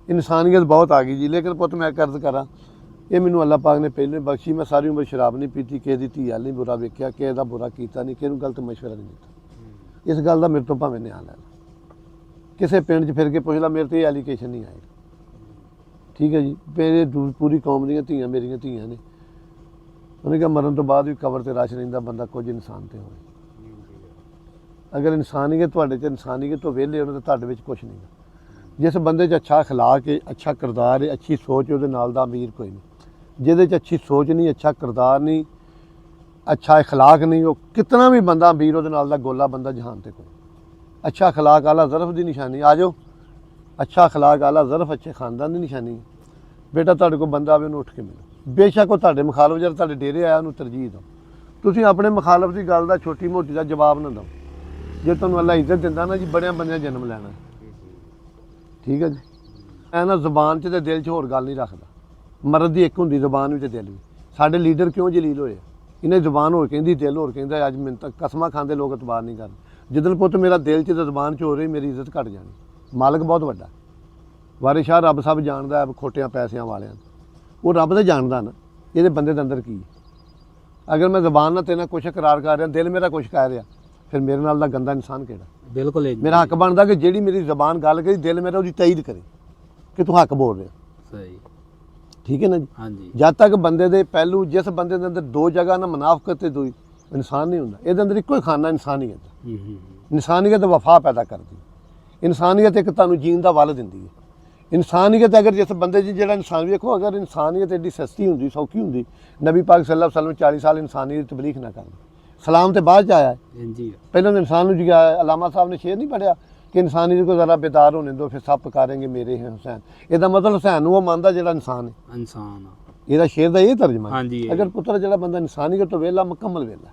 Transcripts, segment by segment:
इंसानियत बहुत आ गई जी। लेकिन पुत मैं कर्ज करा, ये मैनू अल्लाह पाक ने पहले बख्शी। मैं सारी उम्र शराब नहीं पीती, किसी की धी नहीं बुरा वेख्या, किसी का बुरा किया नहीं, किसी गलत मशवरा नहीं दिता। इस गल का मेरे तो भावें न्याय लै ला, किसी पिंड च फिर के पुछ ला, मेरे तो ये एलीगेशन नहीं आए। ठीक है जी, मेरे पूरी कौम दी धीआं मेरियां धीआं ने। उन्हें कहा मरन तो बाद भी कबर ते रश रहिंदा, बंदा कुछ इंसान तो होए। अगर इंसानियत तुहाडे च इंसानियत तो वेले होने तो तुहाडे विच कुछ नहीं। जिस बंदे च अच्छा अखलाक है, अच्छा किरदार है, अच्छी सोच है, उहदे नाल दा अमीर कोई नहीं। जिहदे च अच्छी सोच नहीं, अच्छा किरदार नहीं, अच्छा अखलाक नहीं, वो कितना भी बंदा अमीर उहदे नाल दा गोला बंदा जहान ते कोई। अच्छा अखलाक आला ज़रफ़ की निशानी, आ जाओ, अच्छा अखलाक आला ज़रफ़ अच्छे खानदान की निशानी है। बेटा तुहाडे कोल बंदा आवे उहनूं उठ के मिलो, बेशक वो तुहाडे मुखालफ जरा तुहाडे डेरे आया उहनूं तरजीह दो। तुसीं अपने मुखालफ की गल दा छोटी मोटी दा जवाब ना दो। जे तुहानूं अल्लाह इज्जत दिंदा ना जी, बड़ियां बंदियां जन्म लैना। ठीक है जी, मैं ना ज़बान च ते दिल च होर गल नहीं रखदा। मर्द दी इक हुंदी ज़बान भी ते दिल भी। साडे लीडर क्यों जलील होए, इन्हें ज़बान होर कहंदी, दिल होर कहंदा। अज मिन्नत कसमां खांदे लोग इतबार नहीं करदे। जिदन पुत मेरा दिल च ते ज़बान च हो रही, मेरी इज्जत घट जानी। मालक बहुत वड्डा, वारिस शाह रब सब जानदा है, खोटियां पैसिਆਂ वालियां वो रब तो जानदा ना ये बंदे दे अंदर की है। अगर मैं ज़बान ना तेना कुछ इकरार कर रहा, दिल मेरा कुछ कह रहा, फिर मेरे नाल दा गंदा इंसान केड़ा। बिल्कुल मेरा हक बनता कि जिहड़ी मेरी ज़बान गल करी, दिल मेरा उसकी तईद करे कि तू हक बोल रहा। सही, ठीक है ना जी। हाँ जी। जब तक बंदे दे पहलू, जिस बंदे दे अंदर दो जगह ना मुनाफकत ते दुई इंसान नहीं हुंदा, इहदे अंदर इक्को ही खाना इंसानियत। इंसानियत वफा पैदा करती। इंसानियत एक तुहानूं जीण दा वल दिंदी है। इंसानियत अगर जिस बंदे च जिहड़ा इंसान वेखो, अगर इंसानियत एडी सस्ती हुंदी, सौखी हुंदी, नबी पाक सल्लल्लाहु अलैहि वसल्लम 40 साल इंसानियत दी तबलीग ना करन। सलाम तो बाद च आया है, जी। पहले तो इंसान जिया अलामा साहब ने शेर नहीं पढ़िया कि इंसानियत को ज़रा बेदार होने दो, फिर सब पुकारेंगे मेरे हैं हुसैन। ਇਹਦਾ मतलब हुसैन वो मानता ਜਿਹੜਾ इंसान है, इंसान। ਇਹਦਾ शेर ਦਾ ਇਹ तर्जमा हाँ जी। अगर पुत्र ਜਿਹੜਾ ਬੰਦਾ इंसानियत तो वेला मुकम्मल वेला।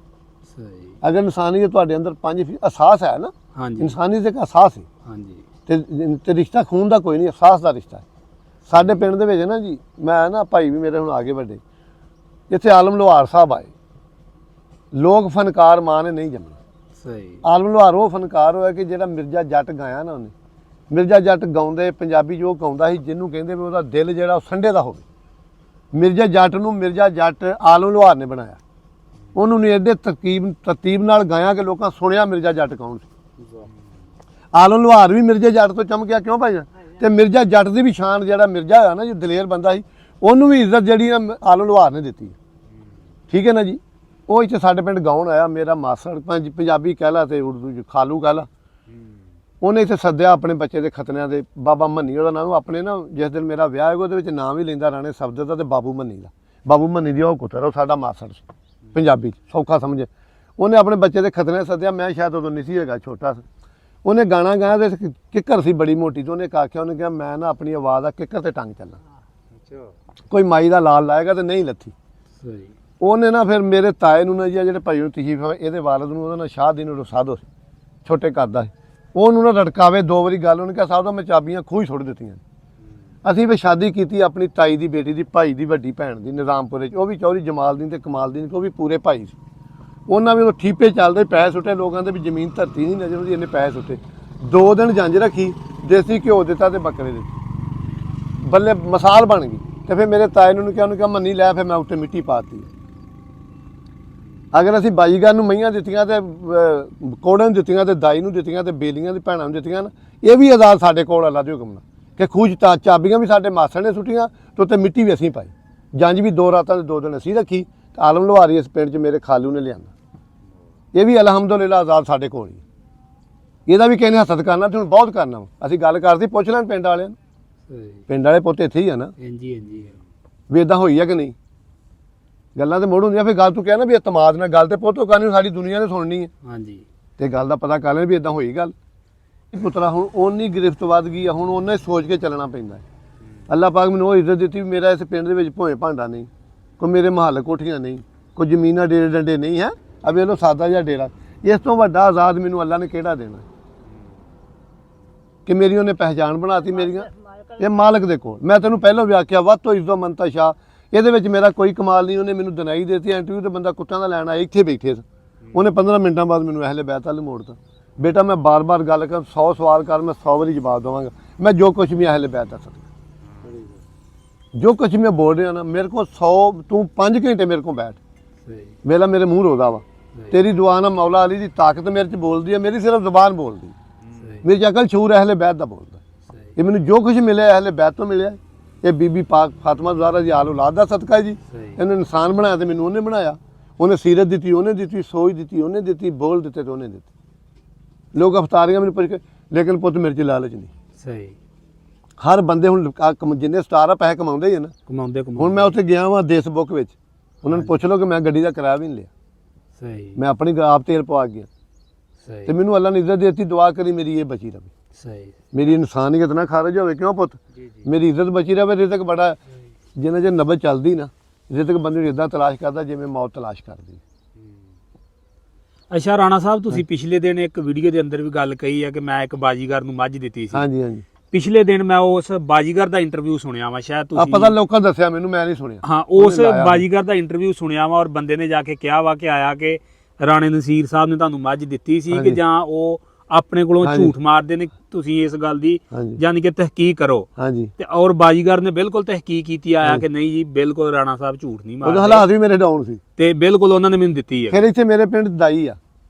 सही। अगर इंसानियत ਤੁਹਾਡੇ अंदर 5 अहसास है ना, हाँ जी। इंसानियत एक अहसास है। हाँ जी। ਤੇ ਰਿਸ਼ਤਾ ਖੂਨ ਦਾ ਕੋਈ ਨਹੀਂ, ਅਹਿਸਾਸ ਦਾ ਰਿਸ਼ਤਾ ਹੈ। ਸਾਡੇ ਪਿੰਡ ਦੇ ਵਿੱਚ ਨਾ ਜੀ, ਮੈਂ ਨਾ ਭਾਈ ਵੀ ਮੇਰੇ ਹੁਣ ਆਗੇ ਵੱਡੇ, ਇੱਥੇ ਆਲਮ ਲੋਹਾਰ ਸਾਹਿਬ ਆਏ। ਲੋਕ ਫਨਕਾਰ ਮਾਂ ਨੇ ਨਹੀਂ ਜੰਮੇ। सही। ਆਲਮ ਲੋਹਾਰ ਉਹ ਫਨਕਾਰ ਹੋਇਆ ਕਿ ਜਿਹੜਾ ਮਿਰਜ਼ਾ ਜੱਟ ਗਾਇਆ ਨਾ ਉਹਨੇ। ਮਿਰਜ਼ਾ ਜੱਟ ਗਾਉਂਦੇ ਪੰਜਾਬੀ ਜੋ ਗਾਉਂਦਾ ਸੀ, ਜਿਹਨੂੰ ਕਹਿੰਦੇ ਵੀ ਉਹਦਾ ਦਿਲ ਜਿਹੜਾ ਉਹ ਸੰਡੇ ਦਾ ਹੋਵੇ। ਮਿਰਜ਼ਾ ਜੱਟ ਨੂੰ ਮਿਰਜ਼ਾ ਜੱਟ ਆਲਮ ਲੋਹਾਰ ਨੇ ਬਣਾਇਆ। ਉਹਨੂੰ ਨੇ ਐਡੇ ਤਰਤੀਬ ਨਾਲ ਗਾਇਆ ਕਿ ਲੋਕਾਂ ਸੁਣਿਆ ਮਿਰਜ਼ਾ ਜੱਟ ਕੌਣ ਸੀ। ਆਲਮ ਲੋਹਾਰ ਵੀ ਮਿਰਜ਼ਾ ਜੱਟ ਤੋਂ ਚਮਕਿਆ ਕਿਉਂ ਭਾਈ? ਤੇ ਮਿਰਜ਼ਾ ਜੱਟ ਦੀ ਵੀ ਸ਼ਾਨ, ਜਿਹੜਾ ਮਿਰਜ਼ਾ ਹੋਇਆ ਨਾ, ਜੋ ਦਲੇਰ ਬੰਦਾ ਸੀ, ਉਹਨੂੰ ਵੀ ਇੱਜ਼ਤ ਜਿਹੜੀ ਨਾ ਆਲਮ ਲੋਹਾਰ ਨੇ ਦਿੱਤੀ। ਠੀਕ ਹੈ ਨਾ ਜੀ। ਉਹ ਇੱਥੇ ਸਾਡੇ ਪਿੰਡ ਗਾਉਣ ਆਇਆ, ਮੇਰਾ ਮਾਸੜ ਪੰਜਾਬੀ ਕਹਿ ਲਾ ਤੇ ਉਰਦੂ ਚ ਖਾਲੂ ਕਹਿ ਲਾ। ਉਹਨੇ ਇੱਥੇ ਸੱਦਿਆ ਆਪਣੇ ਬੱਚੇ ਦੇ ਖਤਨਿਆਂ ਦੇ, ਬਾਬਾ ਮੰਨੀ ਉਹਦਾ ਨਾਮ। ਆਪਣੇ ਨਾ ਜਿਸ ਦਿਨ ਮੇਰਾ ਵਿਆਹ ਹੋਇਆ ਉਹਦੇ ਵਿੱਚ ਨਾਮ ਵੀ ਲੈਂਦਾ ਰਾਣੇ ਸ਼ਬਦ ਦਾ, ਤੇ ਬਾਬੂ ਮੰਨੀ ਦਾ। ਬਾਬੂ ਮੰਨੀ ਦੀ ਉਹ ਪੁੱਤਰ, ਉਹ ਸਾਡਾ ਮਾਸੜ ਸੀ ਪੰਜਾਬੀ ਸੌਖਾ ਸਮਝੇ। ਉਹਨੇ ਆਪਣੇ ਬੱਚੇ ਦੇ ਖਤਨੇ ਸੱਦਿਆ, ਮੈਂ ਸ਼ਾਇਦ ਉਦੋਂ ਨਹੀਂ ਸੀ ਹੈਗਾ, ਛੋਟਾ ਸੀ। ਉਹਨੇ ਗਾਣਾ ਗਾਇਆ ਤੇ ਕਿੱਕਰ ਸੀ ਬੜੀ ਮੋਟੀ, ਤੇ ਉਹਨੇ ਆਖਿਆ, ਉਹਨੇ ਕਿਹਾ ਮੈਂ ਨਾ ਆਪਣੀ ਆਵਾਜ਼ ਦਾ ਕਿੱਕਰ ਤੇ ਟੰਗ ਚੱਲਾਂ, ਕੋਈ ਮਾਈ ਦਾ ਲਾਲ ਲਾਏਗਾ ਤੇ ਨਹੀਂ ਲੱਥੀ। ਸਹੀ। ਉਹਨੇ ਨਾ ਫਿਰ ਮੇਰੇ ਤਾਏ ਨੂੰ ਨਾ ਜੀ, ਜਿਹੜੇ ਭਾਈ ਨੂੰ ਤਸ਼ਰੀਫ, ਇਹਦੇ ਵਾਲਦ ਨੂੰ, ਉਹਦਾ ਨਾਂ ਸ਼ਾਹਦੀਨ ਰਸਾਦੋ ਸੀ, ਛੋਟੇ ਕਰਦਾ ਸੀ। ਉਹਨੂੰ ਨਾ ਰੜਕਾਵੇ 2 ਵਾਰੀ ਗੱਲ, ਉਹਨੇ ਕਿਹਾ ਸਾਹਿਬ ਦਾ ਮੈਂ ਚਾਬੀਆਂ ਖੂਹ ਹੀ ਸੁੱਟ ਦਿੱਤੀਆਂ। ਅਸੀਂ ਫਿਰ ਸ਼ਾਦੀ ਕੀਤੀ ਆਪਣੀ ਤਾਈ ਦੀ ਬੇਟੀ ਦੀ, ਭਾਈ ਦੀ ਵੱਡੀ ਭੈਣ ਦੀ, ਨਿਜ਼ਾਮਪੁਰੇ 'ਚ। ਉਹ ਵੀ ਚੌਧਰੀ ਜਮਾਲਦੀਨ ਤੇ ਕਮਾਲਦੀਨ, ਉਹ ਵੀ ਪੂਰੇ ਭਾਈ ਸੀ। ਉਹਨਾਂ ਵੀ ਉਹ ਠੀਪੇ ਚੱਲਦੇ, ਪੈਸੇ ਸੁੱਟੇ ਲੋਕਾਂ ਦੇ ਵੀ, ਜ਼ਮੀਨ ਧਰਤੀ ਨਹੀਂ ਨਜ਼ਰ ਆਉਂਦੀ, ਇੰਨੇ ਪੈਸੇ ਸੁੱਟੇ। 2 ਦਿਨ ਜੰਝ ਰੱਖੀ, ਦੇਸੀ ਘਿਓ ਦਿੱਤਾ ਤੇ ਬੱਕਰੇ ਦਿੱਤੇ, ਬੱਲੇ ਮਿਸਾਲ ਬਣ ਗਈ। ਤੇ ਫਿਰ ਮੇਰੇ ਤਾਏ ਨੂੰ ਕਿਹਾ, ਉਹਨੂੰ ਕਿਹਾ ਮੰਨੀ ਲੈ, ਫਿਰ ਮੈਂ ਉੱਤੇ ਮਿੱਟੀ ਪਾਤੀ। ਅਗਰ ਅਸੀਂ ਬਾਈਗਰ ਨੂੰ ਮਈਆਂ ਦਿੱਤੀਆਂ, ਤੇ ਕੋੜਾਂ ਨੂੰ ਦਿੱਤੀਆਂ, ਤੇ ਦਾਈ ਨੂੰ ਦਿੱਤੀਆਂ, ਤੇ ਬੇਲੀਆਂ ਦੀ ਭੈਣਾਂ ਨੂੰ ਦਿੱਤੀਆਂ ਨਾ, ਇਹ ਵੀ ਆਜ਼ਾਦ ਸਾਡੇ ਕੋਲ ਅੱਲਾ ਦੇ ਹੁਕਮ ਨਾਲ, ਕਿ ਖੂਹ 'ਚ ਚਾਬੀਆਂ ਵੀ ਸਾਡੇ ਮਾਸੜ ਨੇ ਸੁੱਟੀਆਂ, ਤੇ ਉੱਤੇ ਮਿੱਟੀ ਵੀ ਅਸੀਂ ਪਾਈ। ਜੰਝ ਵੀ 2 ਰਾਤਾਂ ਤੇ 2 ਦਿਨ ਅਸੀਂ ਰੱਖੀ। ਤੇ ਆਲਮ ਲੋਹਾਰੀ ਇਸ ਪਿੰਡ 'ਚ ਮੇਰੇ ਖਾਲੂ ਨੇ ਲਿਆਂਦਾ। ਇਹ ਵੀ ਅਲਹਮਦੁਲਿਲਾ ਆਜ਼ਾਦ ਸਾਡੇ ਕੋਲ ਹੀ। ਇਹਦਾ ਵੀ ਕਹਿੰਦੇ ਹਸਦ ਕਰਨਾ ਤੇ ਹੁਣ ਬਹੁਤ ਕਰਨਾ ਵਾ। ਅਸੀਂ ਗੱਲ ਕਰਦੀ, ਪੁੱਛ ਲੈਣ ਪਿੰਡ ਵਾਲਿਆਂ ਨੂੰ। ਪਿੰਡ ਵਾਲੇ ਪੁੱਤ ਇੱਥੇ ਹੀ ਆ ਨਾ, ਵੀ ਇੱਦਾਂ ਹੋਈ ਆ ਕਿ ਨਹੀਂ। ਗੱਲਾਂ ਤੇ ਮੋੜ ਹੁੰਦੀਆਂ, ਫਿਰ ਗੱਲ ਤੂੰ ਕਹਿ ਨਾ ਵੀ ਇਤਮਾਦ ਨਾਲ ਗੱਲ ਤੇ ਪੁੱਤੋ ਕਰਨੀ, ਸਾਰੀ ਦੁਨੀਆ ਨੇ ਸੁਣਨੀ ਹੈ। ਹਾਂਜੀ। ਤੇ ਗੱਲ ਦਾ ਪਤਾ ਕਰ ਲੈਣ ਵੀ ਇੱਦਾਂ ਹੋਈ ਗੱਲ। ਪੁੱਤਰਾ ਹੁਣ ਓਨੀ ਗਿਰਫਤ ਵੱਧ ਗਈ ਆ, ਹੁਣ ਉਹਨਾਂ ਹੀ ਸੋਚ ਕੇ ਚੱਲਣਾ ਪੈਂਦਾ ਹੈ। ਅੱਲਾਹ ਪਾਕ ਮੈਨੂੰ ਉਹ ਇੱਜ਼ਤ ਦਿੱਤੀ ਵੀ ਮੇਰਾ ਇਸ ਪਿੰਡ ਦੇ ਵਿੱਚ ਭੋਏ ਭਾਂਡਾ ਨਹੀਂ, ਕੋਈ ਮੇਰੇ ਮਹੱਲ ਕੋਠੀਆਂ ਨਹੀਂ, ਕੋਈ ਜ਼ਮੀਨਾਂ ਡੇਰੇ ਡੰਡੇ ਨਹੀਂ ਹੈ। ਆ ਵੇਖ ਲਓ ਸਾਦਾ ਜਿਹਾ ਡੇਰਾ। ਇਸ ਤੋਂ ਵੱਡਾ ਆਜ਼ਾਦ ਮੈਨੂੰ ਅੱਲਾ ਨੇ ਕਿਹੜਾ ਦੇਣਾ ਕਿ ਮੇਰੀ ਉਹਨੇ ਪਹਿਚਾਣ ਬਣਾਤੀ ਮੇਰੀਆਂ। ਇਹ ਮਾਲਕ ਦੇ ਕੋਲ। ਮੈਂ ਤੈਨੂੰ ਪਹਿਲਾਂ ਵੀ ਆਖਿਆ, ਵੱਧ ਤੋਂ ਇੱਜ਼ੋ ਮੰਤਾ ਸ਼ਾਹ, ਇਹਦੇ ਵਿੱਚ ਮੇਰਾ ਕੋਈ ਕਮਾਲ ਨਹੀਂ। ਉਹਨੇ ਮੈਨੂੰ ਦਿਨਾਈ ਦਿੱਤੀ ਇੰਟਰਵਿਊ ਤੇ, ਬੰਦਾ ਕੁੱਟਾਂ ਦਾ ਲੈਣ ਆਇਆ, ਇੱਥੇ ਬੈਠੇ ਸੀ। ਉਹਨੇ 15 ਮਿੰਟਾਂ ਬਾਅਦ ਮੈਨੂੰ ਅਹਿਲੇ ਬੈਤ ਵੱਲ ਮੋੜਤਾ। ਬੇਟਾ ਮੈਂ ਬਾਰ-ਬਾਰ ਗੱਲ ਕਰ, 100 ਸਵਾਲ ਕਰ, ਮੈਂ 100 ਵਾਰੀ ਜਵਾਬ ਦੇਵਾਂਗਾ। ਮੈਂ ਜੋ ਕੁਛ ਵੀ ਅਹਿਲੇ ਬੈਤ ਦੱਸ ਸਕਦਾ। ਜੋ ਕੁਝ ਮੈਂ ਬੋਲ ਰਿਹਾ ਨਾ ਮੇਰੇ ਕੋਲ 100 ਤੂੰ 5 ਘੰਟੇ ਮੇਰੇ ਕੋਲ ਬੈਠ ਸਹੀ ਵੇਲਾ ਮੇਰੇ ਮੂੰਹ ਰੋਦਾ ਵਾ ਤੇਰੀ ਦੁਆ ਨਾਲ ਮੌਲਾ ਅਲੀ ਦੀ ਤਾਕਤ ਮੇਰੇ ਚ ਬੋਲਦੀ ਹੈ ਮੇਰੀ ਸਿਰਫ ਜ਼ੁਬਾਨ ਬੋਲਦੀ ਸਹੀ ਮੇਰੀ ਚ ਅਕਲ ਸ਼ੂਰ ਅਹਿਲੇ ਬੈਤ ਦਾ ਬੋਲਦਾ ਸਹੀ ਇਹ ਮੈਨੂੰ ਜੋ ਕੁਝ ਮਿਲਿਆ ਅਹਿਲੇ ਬੈਤ ਤੋਂ ਮਿਲਿਆ ਇਹ ਬੀਬੀ ਪਾਕ ਫਾਤਿਮਾ ਜ਼ਾਹਰਾ ਦੀ ਆਲ ਔਲਾਦ ਦਾ ਸਦਕਾ ਹੈ ਜੀ ਸਹੀ ਇਹਨੇ ਇਨਸਾਨ ਬਣਾਇਆ ਤੇ ਮੈਨੂੰ ਉਹਨੇ ਬਣਾਇਆ ਉਹਨੇ ਸੀਰਤ ਦਿੱਤੀ ਉਹਨੇ ਦਿੱਤੀ ਸੋਚ ਦਿੱਤੀ ਉਹਨੇ ਦਿੱਤੀ ਬੋਲ ਦਿੱਤੇ ਤੇ ਉਹਨੇ ਦਿੱਤੇ ਲੋਕ ਅਫਤਾਰੀਆਂ ਮੈਨੂੰ ਪੁੱਛ ਕੇ ਲੇਕਿਨ ਪੁੱਤ ਮੇਰੇ ਚ ਲਾਲਚ ਨਹੀਂ ਸਹੀ ਹਰ ਬੰਦੇ ਹੁਣ ਜਿੰਨੇ ਸਟਾਰ ਆ ਪੈਸੇ ਕਮਾਉਂਦੇ ਹੀ ਆ ਨਾ ਕਮਾਉਂਦੇ ਹੁਣ ਮੈਂ ਉੱਥੇ ਗਿਆ ਵਾਂ ਦੇਸ ਬੁੱਕ ਵਿੱਚ ਉਹਨਾਂ ਨੂੰ ਪੁੱਛ ਲਓ ਕਿ ਮੈਂ ਗੱਡੀ ਦਾ ਕਿਰਾਇਆ ਵੀ ਨਹੀਂ ਲਿਆ ਸਹੀ ਮੈਂ ਆਪਣੀ ਆਪ ਤੇਲ ਪਵਾ ਗਿਆ ਤੇ ਸਹੀ ਮੈਨੂੰ ਅੱਲਾ ਨੇ ਇੱਜ਼ਤ ਦੇ ਦਿੱਤੀ ਦੁਆ ਕਰੀ ਮੇਰੀ ਇਹ ਬਚੀ ਰਵੇ ਸਹੀ ਮੇਰੀ ਇਨਸਾਨੀਅਤ ਨਾ ਖਾਰਜ ਹੋਵੇ ਕਿਉਂ ਪੁੱਤ ਜੀ ਮੇਰੀ ਇੱਜ਼ਤ ਬਚੀ ਰਵੇ ਰਿਜ਼ਕ ਬੜਾ ਜਿੰਨਾ ਜੇ ਨਬਜ਼ ਚੱਲਦੀ ਨਾ ਰਿਜ਼ਕ ਬੰਦੇ ਨੂੰ ਇਦਾਂ ਤਲਾਸ਼ ਕਰਦਾ ਜਿਵੇਂ ਮੌਤ ਤਲਾਸ਼ ਕਰਦੀ ਅੱਛਾ ਰਾਣਾ ਸਾਹਿਬ ਤੁਸੀਂ ਪਿਛਲੇ ਦਿਨ ਇੱਕ ਵੀਡੀਓ ਦੇ ਅੰਦਰ ਵੀ ਗੱਲ ਕਹੀ ਹੈ ਕਿ ਮੈਂ ਇੱਕ ਬਾਜੀਗਰ ਨੂੰ ਮੱਝ ਦਿੱਤੀ ਸੀ ਹਾਂਜੀ ਹਾਂਜੀ ਪਿਛਲੇ ਦਿਨ ਮੈਂ ਉਸ ਬਾਜੀਗਰ ਦਾ ਇੰਟਰਵਿਊ ਸੁਣਿਆ ਵਾ ਸ਼ਾਇਦ ਆ ਪਤਾ ਤੁਸੀਂ ਲੋਕਾਂ ਦੱਸਿਆ ਮੈਨੂੰ ਮੈਂ ਨਹੀਂ ਸੁਣਿਆ ਹਾਂ ਉਸ ਬਾਜੀਗਰ ਦਾ ਇੰਟਰਵਿਊ ਸੁਣਿਆ ਵਾ ਔਰ ਬੰਦੇ ਨੇ ਜਾ ਕੇ ਕਿਹਾ ਵਾ ਕਿ ਆਇਆ ਕਿ ਰਾਣੇ ਨਸੀਰ ਸਾਹਿਬ ਨੇ ਤੁਹਾਨੂੰ ਮੱਝ ਦਿੱਤੀ ਸੀ ਕਿ ਹਾਂਜੀ। ਜਾਂ ਉਹ ਆਪਣੇ ਕੋਲੋਂ ਹਾਂਜੀ। ਝੂਠ ਮਾਰਦੇ ਨੇ ਤੁਸੀਂ ਇਸ ਗੱਲ ਦੀ ਹਾਂਜੀ ਯਾਨੀ ਕਿ ਤਹਿਕੀਕ ਕਰੋ ਹਾਂਜੀ ਤੇ ਔਰ ਬਾਜੀਗਰ ਨੇ ਬਿਲਕੁਲ ਤਹਿਕੀਕ ਕੀਤੀ ਆਇਆ ਕਿ ਨਹੀਂ ਜੀ ਬਿਲਕੁਲ ਰਾਣਾ ਸਾਹਿਬ ਝੂਠ ਨਹੀਂ ਉਹਦੇ ਮਾਰਦੇ ਹਾਲਾਤ ਵੀ ਮੇਰੇ ਡਾਊਨ ਸੀ ਤੇ ਬਿਲਕੁਲ ਉਹਨਾਂ ਨੇ ਮੈਨੂੰ ਦਿੱਤੀ ਹੈ ਫਿਰ ਇੱਥੇ ਮੇਰੇ ਪਿੰਡ ਦਾਈ ਆ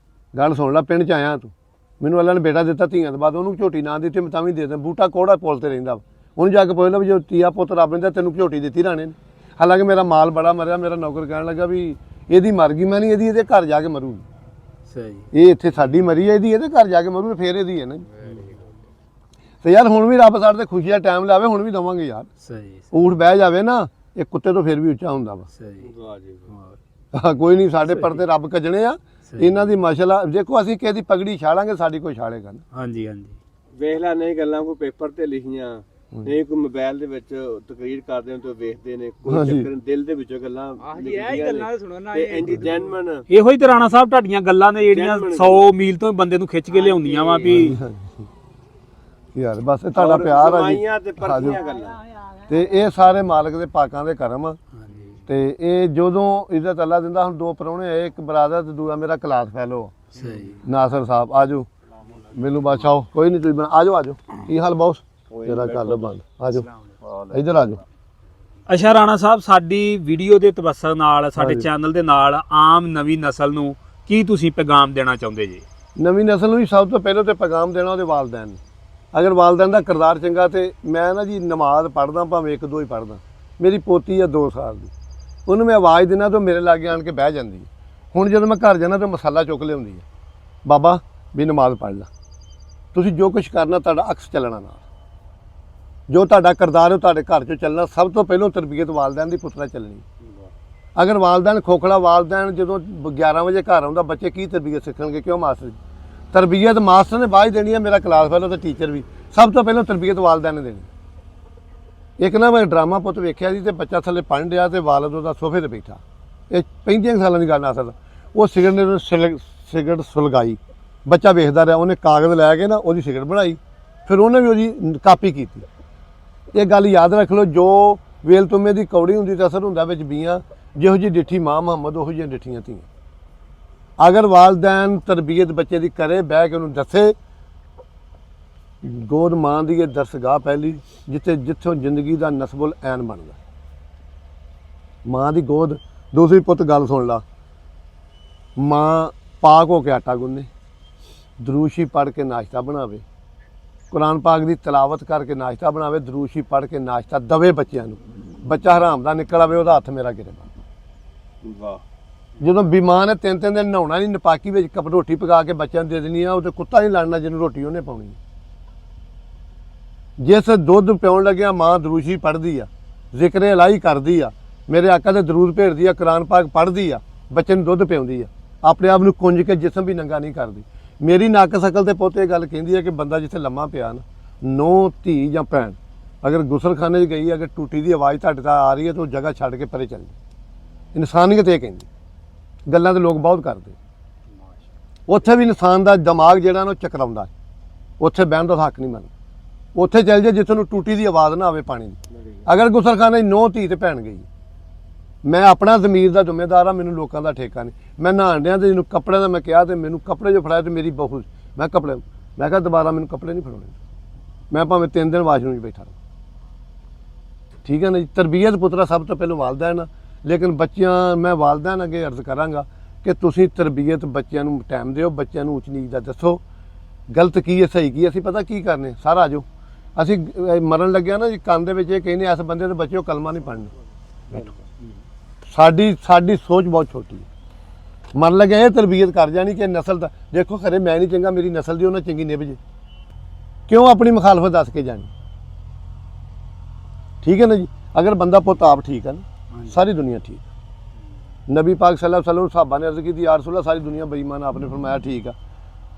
ਗੱਲ ਸੁਣ ਲੈ ਪਿੰਡ ਚ ਆਇਆ ਤੂੰ ਮੈਨੂੰ ਅੱਲਾ ਨੇ ਬੇਟਾ ਦਿੱਤਾ ਧੀਆਂ ਤੋਂ ਬਾਅਦ ਉਹਨੂੰ ਝੋਟੀ ਨਾ ਦਿੱਤੀ ਮੈਂ ਤਾਂ ਵੀ ਦੇ ਦਾਂ ਬੂਟਾ ਕੋੜਾ ਪੁੱਲ ਤੇ ਰਹਿੰਦਾ ਵਾ। ਉਹਨੂੰ ਜਾ ਕੇ ਪੁੱਛ ਲਓ ਵੀ ਜੋ ਤੀਆ ਪੁੱਤ ਰੱਬ ਨੇ ਦਿੱਤਾ ਤੈਨੂੰ ਝੋਟੀ ਦਿੱਤੀ ਰਾਣੇ ਨੇ ਹਾਲਾਂਕਿ ਮੇਰਾ ਮਾਲ ਬੜਾ ਮਰਿਆ ਮੇਰਾ ਨੌਕਰ ਕਹਿਣ ਲੱਗਾ ਵੀ ਇਹਦੀ ਮਰ ਗਈ ਮੈਂ ਨਹੀਂ ਇਹਦੀ ਇਹਦੇ ਘਰ ਜਾ ਕੇ ਮਰੂਗੀ ਸਹੀ ਇਹ ਇੱਥੇ ਸਾਡੀ ਮਰੀ ਹੈ ਇਹਦੀ ਇਹਦੇ ਘਰ ਜਾ ਕੇ ਮਰੂ ਫੇਰ ਇਹਦੀ ਹੈ ਨਾ ਤੇ ਯਾਰ ਹੁਣ ਵੀ ਰੱਬ ਸਾਡੇ ਤੇ ਖੁਸ਼ੀ ਦਾ ਟਾਈਮ ਲਾਵੇ ਹੁਣ ਵੀ ਦਵਾਂਗੇ ਯਾਰ ਸਹੀ ਊਠ ਬਹਿ ਜਾਵੇ ਨਾ ਇਹ ਕੁੱਤੇ ਤੋਂ ਫੇਰ ਵੀ ਉੱਚਾ ਹੁੰਦਾ ਵਾ ਸਹੀ ਕੋਈ ਨਹੀਂ ਸਾਡੇ ਪਰਦੇ ਰੱਬ ਕੱਜਣੇ ਆ ਇਹਨਾਂ ਦੀ ਮਾਸ਼ਾਅੱਲਾ ਦੇਖੋ ਅਸੀਂ ਕਿਸੇ ਦੀ ਪਗੜੀ ਛਾਲਾਂਗੇ ਸਾਡੀ ਕੋਈ ਛਾਲੇਗਾ ਨਾ ਹਾਂਜੀ ਹਾਂਜੀ ਵੇਖ ਲੈ ਨਹੀਂ ਗੱਲਾਂ ਕੋਈ ਪੇਪਰ ਤੇ ਲਿਖੀਆਂ ਨਹੀਂ ਕੋਈ ਮੋਬਾਈਲ ਦੇ ਵਿੱਚ ਤਕਰੀਰ ਕਰਦੇ ਹੋ ਤੇ ਵੇਖਦੇ ਨੇ ਕੋਈ ਹਾਂਜੀ। ਚੱਕਰ ਨੀ, ਦਿਲ ਦੇ ਵਿੱਚੋਂ ਗੱਲਾਂ ਲਿਖੀਆਂ ਨੇ ਸੁਣੋ ਤੇ ਇੰਜ ਜੈਨਮਨ ਇਹੋ ਹੀ ਤੇ ਰਾਣਾ ਸਾਹਿਬ ਤੁਹਾਡੀਆਂ ਗੱਲਾਂ ਨੇ ਜਿਹੜੀਆਂ 100 ਮੀਲ ਤੋਂ ਬੰਦੇ ਨੂੰ ਖਿੱਚ ਕੇ ਲਿਆਉਂਦੀਆਂ ਵਾ ਵੀ ਯਾਰ ਬਸ ਇਹ ਤੁਹਾਡਾ ਪਿਆਰ ਆ ਜੀ ਤੇ ਪਰਖੀਆਂ ਗੱਲਾਂ ਤੇ ਇਹ ਸਾਰੇ ਮਾਲਕ ਦੇ ਪਾਕਾਂ ਦੇ ਕਰਮ ਆ ਹਾਂਜੀ ਤੇ ਇਹ ਜਦੋਂ ਇੱਜ਼ਤ ਅੱਲਾ ਦਿੰਦਾ ਹੁਣ ਦੋ ਪਰੌਣੇ ਆਏ ਇੱਕ ਬਰਾਦਰ ਤੇ ਦੂਆ ਮੇਰਾ ਕਲਾਸ ਫੈਲੋ ਸਹੀ ਨਾਸਰ ਸਾਹਿਬ ਆਜੋ ਮੈਨੂੰ ਬਾਦਸ਼ਾਹ ਕੋਈ ਨਹੀਂ ਤੁਸੀਂ ਆਜੋ ਆਜੋ ਕੀ ਹਾਲ ਬੌਸ ਤੇਰਾ ਗੱਲ ਬੰਦ ਆਜੋ ਇੱਧਰ ਆਜੋ ਅੱਛਾ ਰਾਣਾ ਸਾਹਿਬ ਸਾਡੀ ਵੀਡੀਓ ਦੇ ਤਵੱਸਰ ਨਾਲ ਸਾਡੇ ਚੈਨਲ ਦੇ ਨਾਲ ਆਮ ਨਵੀਂ ਨਸਲ ਨੂੰ ਕੀ ਤੁਸੀਂ ਪੈਗਾਮ ਦੇਣਾ ਚਾਹੁੰਦੇ ਜੀ ਨਵੀਂ ਨਸਲ ਨੂੰ ਵੀ ਸਭ ਤੋਂ ਪਹਿਲਾਂ ਤੇ ਪੈਗਾਮ ਦੇਣਾ ਉਹਦੇ ਵਾਲਦੈਨ ਨੂੰ ਅਗਰ ਵਾਲਦੈਨ ਦਾ ਕਿਰਦਾਰ ਚੰਗਾ ਤੇ ਮੈਂ ਨਾ ਜੀ ਨਮਾਜ਼ ਪੜ੍ਹਦਾ ਭਾਵੇਂ ਇੱਕ ਦੋ ਹੀ ਪੜ੍ਹਦਾ ਮੇਰੀ ਪੋਤੀ ਆ 2 ਸਾਲ ਦੀ ਉਹਨੂੰ ਮੈਂ ਆਵਾਜ਼ ਦੇਣਾ ਤਾਂ ਮੇਰੇ ਲਾਗੇ ਆਣ ਕੇ ਬਹਿ ਜਾਂਦੀ ਹੈ ਹੁਣ ਜਦੋਂ ਮੈਂ ਘਰ ਜਾਣਾ ਤਾਂ ਮਸਾਲਾ ਚੁੱਕ ਲਿਆਉਂਦੀ ਹੈ ਬਾਬਾ ਵੀ ਨਮਾਜ਼ ਪੜ੍ਹ ਲਾ ਤੁਸੀਂ ਜੋ ਕੁਝ ਕਰਨਾ ਤੁਹਾਡਾ ਅਕਸ ਚੱਲਣਾ ਨਾਲ ਜੋ ਤੁਹਾਡਾ ਕਿਰਦਾਰ ਹੈ ਤੁਹਾਡੇ ਘਰ 'ਚੋਂ ਚੱਲਣਾ ਸਭ ਤੋਂ ਪਹਿਲਾਂ ਤਰਬੀਅਤ ਵਾਲਦੈਨ ਦੀ ਪੁੱਤਰਾ ਚੱਲਣੀ ਅਗਰ ਵਾਲਦੈਨ ਖੋਖਲਾ ਵਾਲਦੈਨ ਜਦੋਂ 11 ਵਜੇ ਘਰ ਆਉਂਦਾ ਬੱਚੇ ਕੀ ਤਰਬੀਅਤ ਸਿੱਖਣਗੇ ਕਿਉਂ ਮਾਸਟਰ ਜੀ ਤਰਬੀਅਤ ਮਾਸਟਰ ਨੇ ਬਾਅਦ ਦੇਣੀ ਹੈ ਮੇਰਾ ਕਲਾਸ ਫੈਲੋ ਤੇ ਟੀਚਰ ਵੀ ਸਭ ਤੋਂ ਪਹਿਲਾਂ ਤਰਬੀਅਤ ਵਾਲਦੈਨ ਨੇ ਦੇਣੀ ਇੱਕ ਨਾ ਮੈਂ ਡਰਾਮਾ ਪੁੱਤ ਵੇਖਿਆ ਸੀ ਤੇ ਬੱਚਾ ਥੱਲੇ ਪੜ੍ਹਨ ਡਿਆ ਤੇ ਵਾਲਦ ਉਹਦਾ ਸੋਫੇ ਤੇ ਬੈਠਾ ਇਹ 35 ਸਾਲਾਂ ਦੀ ਗੱਲ ਆ ਸਕਦਾ ਉਹ ਸਿਗਰਟ ਸੁਲਗਾਈ ਬੱਚਾ ਵੇਖਦਾ ਰਿਹਾ ਉਹਨੇ ਕਾਗਜ਼ ਲੈ ਕੇ ਨਾ ਉਹਦੀ ਸਿਗਰਟ ਬਣਾਈ ਫਿਰ ਉਹਨੇ ਵੀ ਉਹਦੀ ਕਾਪੀ ਕੀਤੀ ਇਹ ਗੱਲ ਯਾਦ ਰੱਖ ਲਓ ਜੋ ਵੇਲ ਤੁਮੇ ਦੀ ਕੌੜੀ ਹੁੰਦੀ ਤਾਂ ਅਸਰ ਹੁੰਦਾ ਵਿੱਚ ਬੀਆਂ ਜਿਹੋ ਜਿਹੀ ਡਿੱਠੀ ਮਾਂ ਮੁਹੰਮਦ ਉਹੋ ਜਿਹੀਆਂ ਡਿੱਠੀਆਂ ਧੀਆਂ ਅਗਰ ਵਾਲਦੈਨ ਤਰਬੀਅਤ ਬੱਚੇ ਦੀ ਕਰੇ ਬਹਿ ਕੇ ਉਹਨੂੰ ਦੱਸੇ ਗੋਦ ਮਾਂ ਦੀ ਇਹ ਦਰਸਗਾਹ ਪਹਿਲੀ ਜਿੱਥੋਂ ਜ਼ਿੰਦਗੀ ਦਾ ਨਸਬੁਲ ਐਨ ਬਣਦਾ ਮਾਂ ਦੀ ਗੋਦ ਦੂਸਰੀ ਪੁੱਤ ਗੱਲ ਸੁਣ ਲਾ ਮਾਂ ਪਾਕ ਹੋ ਕੇ ਆਟਾ ਗੁੰਨੇ ਦਰੂਸ਼ੀ ਪੜ੍ਹ ਕੇ ਨਾਸ਼ਤਾ ਬਣਾਵੇ ਕੁਰਾਨ ਪਾਕ ਦੀ ਤਿਲਾਵਤ ਕਰਕੇ ਨਾਸ਼ਤਾ ਬਣਾਵੇ ਦਰੂਸ਼ੀ ਪੜ੍ਹ ਕੇ ਨਾਸ਼ਤਾ ਦਵੇ ਬੱਚਿਆਂ ਨੂੰ ਬੱਚਾ ਹਰਾਮ ਦਾ ਨਿਕਲ ਆਵੇ ਉਹਦਾ ਹੱਥ ਮੇਰਾ ਗਿਰੇ ਵਾਹ ਜਦੋਂ ਬਿਮਾਨ ਹੈ 3-3 ਦਿਨ ਨਹਾਉਣਾ ਨਹੀਂ ਨਪਾਕੀ ਵਿੱਚ ਕੱਪ ਰੋਟੀ ਪਕਾ ਕੇ ਬੱਚਿਆਂ ਨੂੰ ਦੇ ਦੇਣੀ ਆ ਉਹ ਤੇ ਕੁੱਤਾ ਨਹੀਂ ਲੜਨਾ ਜਿਹਨੂੰ ਰੋਟੀ ਉਹਨੇ ਪਾਉਣੀ ਜਿਸ ਦੁੱਧ ਪਿਉਣ ਲੱਗਿਆ ਮਾਂ ਦਰੂਸ਼ੀ ਪੜ੍ਹਦੀ ਆ ਜ਼ਿਕਰ ਇਲਾਹੀ ਕਰਦੀ ਆ ਮੇਰੇ ਆਕਾ ਦੇ ਦਰੂਦ ਭੇਜਦੀ ਆ ਕੁਰਾਨ ਪਾਕ ਪੜ੍ਹਦੀ ਆ ਬੱਚੇ ਨੂੰ ਦੁੱਧ ਪਿਆਉਂਦੀ ਆ ਆਪਣੇ ਆਪ ਨੂੰ ਕੁੰਝ ਕੇ ਜਿਸਮ ਵੀ ਨੰਗਾ ਨਹੀਂ ਕਰਦੀ ਮੇਰੀ ਨੱਕ ਸ਼ਕਲ ਤੇ ਪੁੱਤ ਇਹ ਗੱਲ ਕਹਿੰਦੀ ਹੈ ਕਿ ਬੰਦਾ ਜਿੱਥੇ ਲੰਮਾ ਪਿਆ ਨਾ ਨੋ ਧੀ ਜਾਂ ਭੈਣ ਅਗਰ ਗੁਸਲਖਾਨੇ 'ਚ ਗਈ ਅਗਰ ਟੂਟੀ ਦੀ ਆਵਾਜ਼ ਤੁਹਾਡੇ ਤੱਕ ਆ ਰਹੀ ਹੈ ਤਾਂ ਉਹ ਜਗ੍ਹਾ ਛੱਡ ਕੇ ਪਰੇ ਚੱਲ ਜਾਏ ਇਨਸਾਨੀਅਤ ਇਹ ਕਹਿੰਦੀ ਗੱਲਾਂ ਤੇ ਲੋਕ ਬਹੁਤ ਕਰਦੇ ਉੱਥੇ ਵੀ ਇਨਸਾਨ ਦਾ ਦਿਮਾਗ ਜਿਹੜਾ ਨਾ ਉਹ ਚਕਰਾਉਂਦਾ ਉੱਥੇ ਬਹਿਣ ਦਾ ਹੱਕ ਨਹੀਂ ਮੰਨਦਾ ਉੱਥੇ ਚੱਲ ਜਾ ਜਿੱਥੇ ਨੂੰ ਟੂਟੀ ਦੀ ਆਵਾਜ਼ ਨਾ ਆਵੇ ਪਾਣੀ ਦੀ ਅਗਰ ਗੁਸਲਖਾਨੇ 'ਚ ਨੋ ਧੀ ਤੇ ਭੈਣ ਗਈ ਮੈਂ ਆਪਣਾ ਜ਼ਮੀਰ ਦਾ ਜ਼ਿੰਮੇਦਾਰ ਆ ਮੈਨੂੰ ਲੋਕਾਂ ਦਾ ਠੇਕਾ ਨਹੀਂ ਮੈਂ ਨਹਾਣ ਡਿਆਂ ਤੇ ਜਿਹਨੂੰ ਕੱਪੜਿਆਂ ਦਾ ਮੈਂ ਕਿਹਾ ਤੇ ਮੈਨੂੰ ਕੱਪੜੇ ਜੋ ਫੜਾਇਆ ਤੇ ਮੇਰੀ ਬਹੂ ਮੈਂ ਕੱਪੜੇ ਮੈਂ ਕਿਹਾ ਦੁਬਾਰਾ ਮੈਨੂੰ ਕੱਪੜੇ ਨਹੀਂ ਫੜਾਉਣੇ ਮੈਂ ਭਾਵੇਂ 3 ਦਿਨ ਵਾਸ਼ਰੂਮ 'ਚ ਬੈਠਾ ਠੀਕ ਹੈ ਨਾ ਜੀ। ਤਰਬੀਅਤ ਪੁੱਤਰਾ ਸਭ ਤੋਂ ਪਹਿਲਾਂ ਵਾਲਦੈਨ ਆ, ਲੇਕਿਨ ਬੱਚਿਆਂ ਮੈਂ ਵਾਲਦੈਨ ਅੱਗੇ ਅਰਜ਼ ਕਰਾਂਗਾ ਕਿ ਤੁਸੀਂ ਤਰਬੀਅਤ ਬੱਚਿਆਂ ਨੂੰ ਟਾਈਮ ਦਿਓ, ਬੱਚਿਆਂ ਨੂੰ ਉੱਚ ਨੀਚ ਦਾ ਦੱਸੋ, ਗਲਤ ਕੀ ਹੈ ਸਹੀ ਕੀ ਹੈ। ਅਸੀਂ ਪਤਾ ਕੀ ਕਰਨੇ ਸਾਰਾ ਆ ਜਾਓ, ਅਸੀਂ ਮਰਨ ਲੱਗਿਆ ਨਾ ਜੀ ਕੰਨ ਦੇ ਵਿੱਚ ਇਹ ਕਹਿੰਦੇ ਇਸ ਬੰਦੇ ਦੇ ਬੱਚਿਓ ਕਲਮਾ ਨਹੀਂ ਪੜ੍ਹਨਾ। ਸਾਡੀ ਸੋਚ ਬਹੁਤ ਛੋਟੀ ਹੈ। ਮਰਨ ਲੱਗਿਆ ਇਹ ਤਰਬੀਅਤ ਕਰ ਜਾਣੀ ਕਿ ਨਸਲ ਦਾ ਦੇਖੋ ਖਰੇ ਮੈਂ ਨਹੀਂ ਚੰਗਾ, ਮੇਰੀ ਨਸਲ ਦੀ ਉਹਨਾਂ ਚੰਗੀ ਨਿਭ ਜੇ, ਕਿਉਂ ਆਪਣੀ ਮੁਖਾਲਫਤ ਦੱਸ ਕੇ ਜਾਣੀ। ਠੀਕ ਹੈ ਨਾ ਜੀ। ਅਗਰ ਬੰਦਾ ਪੁੱਤ ਆਪ ਠੀਕ ਹੈ ਨਾ ਸਾਰੀ ਦੁਨੀਆ ਠੀਕ ਹੈ। ਨਬੀ ਪਾਕ सल्लल्लाहु अलैहि वसल्लम साहबा ने अर्ज़ की थी या रसूल अल्लाह सारी दुनिया बेईमान, आपने फरमाया ठीक है।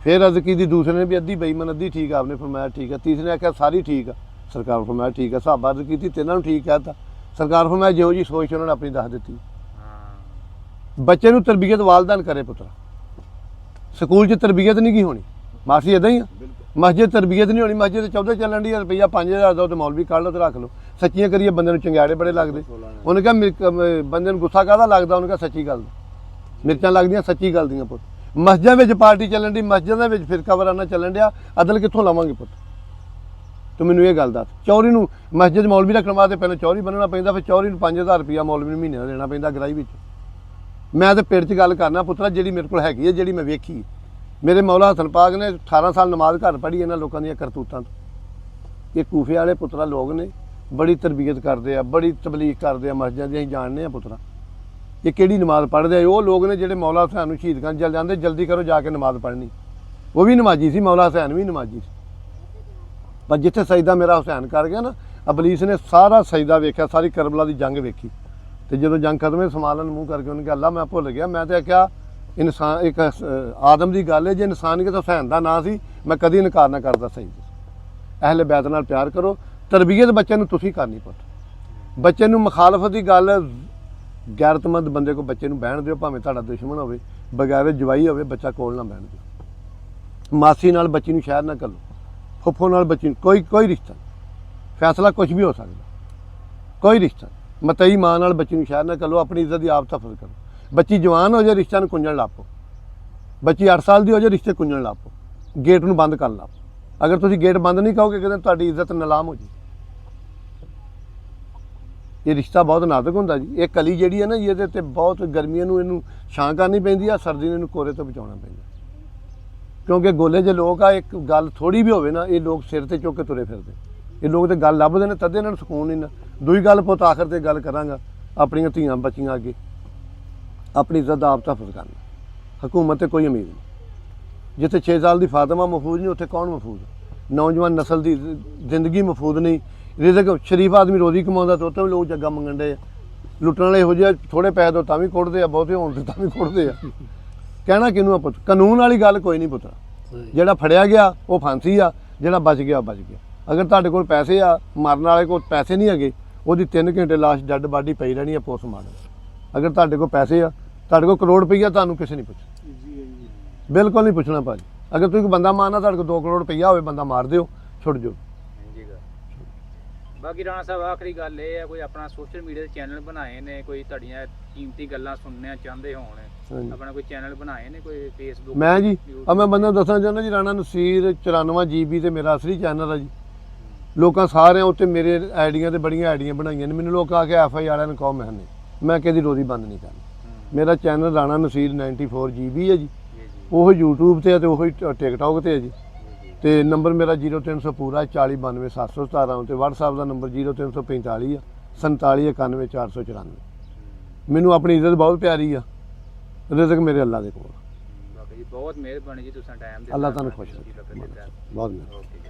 फिर अर्ज़ की थी दूसरे ने भी अद्धी बेईमान अद्धी ठीक है, आपने फरमाया ठीक है। तीसरे ने आख्या सारी ठीक है, सरकार फरमाया ठीक है। साहबा अर्ज़ की थी तिन्हों ठीक कहता, सरकार फरमाया जो जी सोच उन्होंने अपनी दस दी। बच्चे ਨੂੰ ਤਰਬੀਅਤ ਵਾਲਦਾਨ ਕਰੇ ਪੁੱਤਰਾ। ਸਕੂਲ 'ਚ ਤਰਬੀਅਤ ਨਹੀਂ ਕੀ ਹੋਣੀ, ਮਾਸੀ ਇਦਾਂ ਹੀ ਆ। ਮਸਜਿਦ ਤਰਬੀਅਤ ਨਹੀਂ ਹੋਣੀ, ਮਸਜਿਦ 14 ਚੱਲਣ ਦੀ ਰੁਪਈਆ 5000 ਦਾ ਤੇ ਮੌਲਵੀ ਕੱਢ ਲਓ ਤੇ ਰੱਖ ਲਓ। ਸੱਚੀਆਂ ਕਰੀਏ ਬੰਦੇ ਨੂੰ ਚੰਗਿਆੜੇ ਬੜੇ ਲੱਗਦੇ। ਉਹਨੇ ਕਿਹਾ ਬੰਦੇ ਨੂੰ ਗੁੱਸਾ ਕਾਹਦਾ ਲੱਗਦਾ, ਉਹਨੇ ਕਿਹਾ ਸੱਚੀ ਗੱਲ ਮਿਰਚਾਂ ਲੱਗਦੀਆਂ ਸੱਚੀ ਗੱਲ ਦੀਆਂ ਪੁੱਤ। ਮਸਜਿਦਾਂ ਵਿੱਚ ਪਾਰਟੀ ਚੱਲਣ ਦੀ, ਮਸਜਿਦਾਂ ਵਿੱਚ ਫਿਰਕਾ ਵਰਾਨਾ ਚੱਲਣ ਡਿਆ, ਅਦਲ ਕਿੱਥੋਂ ਲਾਵਾਂਗੇ ਪੁੱਤ। ਤੂੰ ਮੈਨੂੰ ਇਹ ਗੱਲ ਦੱਸ, ਚੌਰੀ ਨੂੰ ਮਸਜਿਦ ਮੌਲਵੀ ਰੱਖਣ ਵਾਸਤੇ ਪਹਿਲਾਂ ਚੌਰੀ ਬਣਨਾ ਪੈਂਦਾ, ਫਿਰ ਚੌਰੀ ਨੂੰ 5000 ਰੁਪਈਆ ਮੌਲਵੀ ਨੂੰ ਮਹੀਨੇ ਦਾ ਦੇਣਾ ਪੈਂਦਾ ਗਰਾਈ ਵਿੱਚ। ਮੈਂ ਤੇ ਪਿੰਡ 'ਚ ਗੱਲ ਕਰਨਾ ਪੁੱਤਰਾ ਜਿਹੜੀ ਮੇਰੇ ਕੋਲ ਹੈਗੀ ਹੈ, ਜਿਹੜੀ ਮੈਂ ਵੇਖੀ। ਮੇਰੇ ਮੌਲਾ ਹਸਨ ਪਾਕ ਨੇ 18 ਸਾਲ ਨਮਾਜ਼ ਘਰ ਪੜ੍ਹੀ ਇਹਨਾਂ ਲੋਕਾਂ ਦੀਆਂ ਕਰਤੂਤਾਂ ਤੋਂ। ਇਹ ਕੂਫੇ ਵਾਲੇ ਪੁੱਤਰਾ ਲੋਕ ਨੇ, ਬੜੀ ਤਰਬੀਅਤ ਕਰਦੇ ਆ, ਬੜੀ ਤਬਲੀਗ ਕਰਦੇ ਆ ਮਸਜਿਦਾਂ ਦੀ, ਅਸੀਂ ਜਾਣਦੇ ਆ ਪੁੱਤਰਾ। ਇਹ ਕਿਹੜੀ ਨਮਾਜ਼ ਪੜ੍ਹਦੇ ਆ, ਉਹ ਲੋਕ ਨੇ ਜਿਹੜੇ ਮੌਲਾ ਹੁਸੈਨ ਨੂੰ ਸ਼ਹੀਦ ਕਰਨ ਚੱਲ ਜਾਂਦੇ, ਜਲਦੀ ਕਰੋ ਜਾ ਕੇ ਨਮਾਜ਼ ਪੜ੍ਹਨੀ। ਉਹ ਵੀ ਨਮਾਜ਼ੀ ਸੀ, ਮੌਲਾ ਹੁਸੈਨ ਵੀ ਨਮਾਜ਼ੀ ਸੀ। ਪਰ ਜਿੱਥੇ ਸਜਦਾ ਮੇਰਾ ਹੁਸੈਨ ਕਰ ਗਿਆ ਨਾ, ਅਬਲੀਸ ਨੇ ਸਾਰਾ ਸਜਦਾ ਵੇਖਿਆ, ਸਾਰੀ ਕਰਬਲਾ ਦੀ ਜੰਗ ਵੇਖੀ। ਤੇ ਜਦੋਂ ਜੰਗ ਖਤਮ ਹੋਈ ਸਮਾਲਨ ਮੂੰਹ ਕਰਕੇ ਉਹਨੇ ਕਿਹਾ ਅੱਲਾ ਮੈਂ ਭੁੱਲ ਗਿਆ, ਮੈਂ ਤਾਂ ਆਖਿਆ ਇਨਸਾਨ ਇੱਕ ਆਦਮ ਦੀ ਗੱਲ ਹੈ, ਜੇ ਇਨਸਾਨੀਅਤ ਹੁਸੈਨ ਦਾ ਨਾਂ ਸੀ ਮੈਂ ਕਦੀ ਇਨਕਾਰ ਨਾ ਕਰਦਾ। ਸਹੀ ਅਹਿਲੇ ਬੈਤ ਨਾਲ ਪਿਆਰ ਕਰੋ, ਤਰਬੀਅਤ ਬੱਚਿਆਂ ਨੂੰ ਤੁਸੀਂ ਕਰਨੀ ਪੁੱਤ। ਬੱਚੇ ਨੂੰ ਮੁਖਾਲਫਤ ਦੀ ਗੱਲ, ਗੈਰਤਮੰਦ ਬੰਦੇ ਕੋ ਬੱਚੇ ਨੂੰ ਬਹਿਣ ਦਿਓ, ਭਾਵੇਂ ਤੁਹਾਡਾ ਦੁਸ਼ਮਣ ਹੋਵੇ, ਬਗੈਰ ਜਵਾਈ ਹੋਵੇ, ਬੱਚਾ ਕੋਲ ਨਾ ਬਹਿਣ ਦਿਓ। ਮਾਸੀ ਨਾਲ ਬੱਚੀ ਨੂੰ ਸ਼ਹਿਰ ਨਾ ਕਰੋ, ਫੁੱਫੋ ਨਾਲ ਬੱਚੀ ਨੂੰ ਕੋਈ ਰਿਸ਼ਤਾ, ਫੈਸਲਾ ਕੁਝ ਵੀ ਹੋ ਸਕਦਾ, ਕੋਈ ਰਿਸ਼ਤਾ। ਮਤਈ ਮਾਂ ਨਾਲ ਬੱਚੀ ਨੂੰ ਸ਼ਹਿਰ ਨਾ ਕਰੋ, ਆਪਣੀ ਇੱਜ਼ਤ ਦੀ ਆਪ ਤਫਜ਼ ਕਰੋ। ਬੱਚੀ ਜਵਾਨ ਹੋ ਜਾਏ ਰਿਸ਼ਤਿਆਂ ਨੂੰ ਕੁੰਝਣ ਲੱਪੋ, ਬੱਚੀ 8 ਸਾਲ ਦੀ ਹੋ ਜਾਏ ਰਿਸ਼ਤੇ ਕੁੰਝਣ ਲੱਪੋ, ਗੇਟ ਨੂੰ ਬੰਦ ਕਰ ਲੱਪੋ। ਅਗਰ ਤੁਸੀਂ ਗੇਟ ਬੰਦ ਨਹੀਂ ਕਹੋਗੇ ਕਿਤੇ ਤੁਹਾਡੀ ਇੱਜ਼ਤ ਨਿਲਾਮ ਹੋ ਜੀ। ਇਹ ਰਿਸ਼ਤਾ ਬਹੁਤ ਨਾਜ਼ੁਕ ਹੁੰਦਾ ਜੀ। ਇਹ ਕਲੀ ਜਿਹੜੀ ਹੈ ਨਾ ਜੀ, ਇਹਦੇ ਤੇ ਬਹੁਤ ਗਰਮੀਆਂ ਨੂੰ ਇਹਨੂੰ ਛਾਂ ਕਰਨੀ ਪੈਂਦੀ ਆ, ਸਰਦੀ ਨੂੰ ਇਹਨੂੰ ਕੋਰੇ ਤੋਂ ਬਚਾਉਣਾ ਪੈਂਦਾ। ਕਿਉਂਕਿ ਗੋਲੇ ਜੇ ਲੋਕ ਆ, ਇੱਕ ਗੱਲ ਥੋੜੀ ਵੀ ਹੋਵੇ ਨਾ, ਇਹ ਲੋਕ ਸਿਰ ਤੇ ਚੁੱਕ ਕੇ ਤੁਰੇ ਫਿਰਦੇ। ਇਹ ਲੋਕ ਤੇ ਗੱਲ ਲੱਭਦੇ ਨੇ, ਤਦੇ ਇਹਨਾਂ ਨੂੰ ਸਕੂਨ ਨਹੀਂ ਨਾ। ਦੂਜੀ ਗੱਲ ਪੁੱਤ ਆਖਰ ਤੇ ਗੱਲ ਕਰਾਂਗਾ, ਆਪਣੀਆਂ ਧੀਆਂ ਬੱਚੀਆਂ ਅੱਗੇ ਆਪਣੀ ਇੱਜ਼ਤ ਦਾ ਆਪ ਤਹਫ਼ੁਜ਼ ਕਰਨਾ। ਹਕੂਮਤ ਤੇ ਕੋਈ ਉਮੀਦ ਨਹੀਂ। ਜਿੱਥੇ 6 ਸਾਲ ਦੀ ਫਾਤਿਮਾ ਮਹਫੂਜ਼ ਨਹੀਂ, ਉੱਥੇ ਕੌਣ ਮਹਫੂਜ਼? ਨੌਜਵਾਨ ਨਸਲ ਦੀ ਜ਼ਿੰਦਗੀ ਮਹਫੂਜ਼ ਨਹੀਂ। ਰਿਜ਼ਕ ਸ਼ਰੀਫ ਆਦਮੀ ਰੋਜ਼ੀ ਕਮਾਉਂਦਾ ਤੇ ਉੱਥੇ ਵੀ ਲੋਕ ਜੱਗਾ ਮੰਗਣ ਦੇ ਆ। ਲੁੱਟਣ ਵਾਲੇ ਇਹੋ ਜਿਹੇ ਥੋੜੇ ਪੈਸੇ ਦੋ ਤਾਂ ਵੀ ਕੁੱਟਦੇ ਆ, ਬਹੁਤੇ ਹੋਣ ਤੇ ਤਾਂ ਵੀ ਕੁੱਟਦੇ ਆ। ਕਹਿਣਾ ਕਿਹਨੂੰ ਆ ਪੁੱਤ? ਕਾਨੂੰਨ ਵਾਲੀ ਗੱਲ ਕੋਈ ਨਹੀਂ ਪੁੱਤਰਾ। ਜਿਹੜਾ ਫੜਿਆ ਗਿਆ ਉਹ ਫਾਂਸੀ ਆ, ਜਿਹੜਾ ਬਚ ਗਿਆ ਬਚ ਗਿਆ। ਅਗਰ ਤੁਹਾਡੇ ਕੋਲ ਪੈਸੇ ਆ, ਮਰਨ ਵਾਲੇ ਕੋਲ ਪੈਸੇ ਨਹੀਂ ਹੈਗੇ, ਉਹਦੀ 3 ਘੰਟੇ ਲਾਸ਼ ਡੈੱਡ ਬਾਡੀ ਪਈ ਰਹਿਣੀ ਆ ਪੋਸਟਮਾਰਟਮ। ਅਗਰ ਤੁਹਾਡੇ ਕੋਲ ਪੈਸੇ ਆ, ਤੁਹਾਡੇ ਕੋਲ ਕਰੋੜ ਰੁਪਈਆ, ਤੁਹਾਨੂੰ ਕਿਸੇ ਨਹੀਂ ਪੁੱਛਣਾ, ਬਿਲਕੁਲ ਨਹੀਂ ਪੁੱਛਣਾ ਭਾਜੀ। ਅਗਰ ਤੁਸੀਂ ਬੰਦਾ ਮਾਰਨਾ, ਤੁਹਾਡੇ ਕੋਲ 2 ਕਰੋੜ ਰੁਪਈਆ ਹੋਵੇ, ਬੰਦਾ ਮਾਰ ਦਿਓ, ਛੁੱਟ ਜਾਓ। ਬਾਕੀ ਰਾਣਾ ਸਾਹਿਬ ਆਖਰੀ ਗੱਲ ਇਹ ਹੈ, ਕੋਈ ਆਪਣਾ ਸੋਸ਼ਲ ਮੀਡੀਆ ਦੇ ਚੈਨਲ ਬਣਾਏ ਨੇ, ਕੋਈ ਤੁਹਾਡੀਆਂ ਕੀਮਤੀ ਗੱਲਾਂ ਸੁਣਨੀਆਂ ਚਾਹੁੰਦੇ ਹੋਣ, ਆਪਣਾ ਕੋਈ ਚੈਨਲ ਬਣਾਏ ਨੇ, ਕੋਈ ਫੇਸਬੁੱਕ? ਮੈਂ ਜੀ ਮੈਂ ਬੰਦਾ ਦੱਸਣਾ ਚਾਹੁੰਦਾ ਜੀ, ਰਾਣਾ ਨਸੀਰ 94 GB ਤੇ ਮੇਰਾ ਅਸਲੀ ਚੈਨਲ ਆ ਜੀ। ਲੋਕਾਂ ਸਾਰਿਆਂ ਉੱਤੇ ਮੇਰੇ ਆਈਡੀਆਂ ਤੇ ਬੜੀਆਂ ਆਈਡੀਆਂ ਬਣਾਈਆਂ ਨੇ। ਮੈਨੂੰ ਲੋਕ ਆ ਕੇ FI ਵਾਲਿਆਂ ਨੂੰ ਕਹੋ, ਮੈਂ ਨਹੀਂ, ਮੈਂ ਕਦੀ ਰੋਜ਼ੀ ਬੰਦ ਨਹੀਂ ਕਰਨੀ। ਮੇਰਾ ਚੈਨਲ ਰਾਣਾ ਨਸੀਰ 94 GB ਹੈ ਜੀ। ਉਹ YouTube ਤੇ ਹੈ ਤੇ ਉਹ TikTok ਤੇ ਹੈ ਜੀ। ਤੇ ਨੰਬਰ ਮੇਰਾ 0300 ਪੂਰਾ 4092717 ਤੇ WhatsApp ਦਾ ਨੰਬਰ 0345 ਆ 4791 ਮੈਨੂੰ ਆਪਣੀ ਇੱਜ਼ਤ ਬਹੁਤ ਪਿਆਰੀ ਆ। ਰਿਜ਼ਕ ਮੇਰੇ ਅੱਲਾ ਦੇ ਕੋਲ। ਬਾਕੀ ਬਹੁਤ ਮਿਹਰਬਾਨੀ ਜੀ, ਤੁਸੀਂ ਟਾਈਮ ਦਿੱਤਾ। ਅੱਲਾ ਤੁਹਾਨੂੰ ਖੁਸ਼ ਰੱਖੇ। ਬਹੁਤ ਮਿਹਰਬਾਨੀ।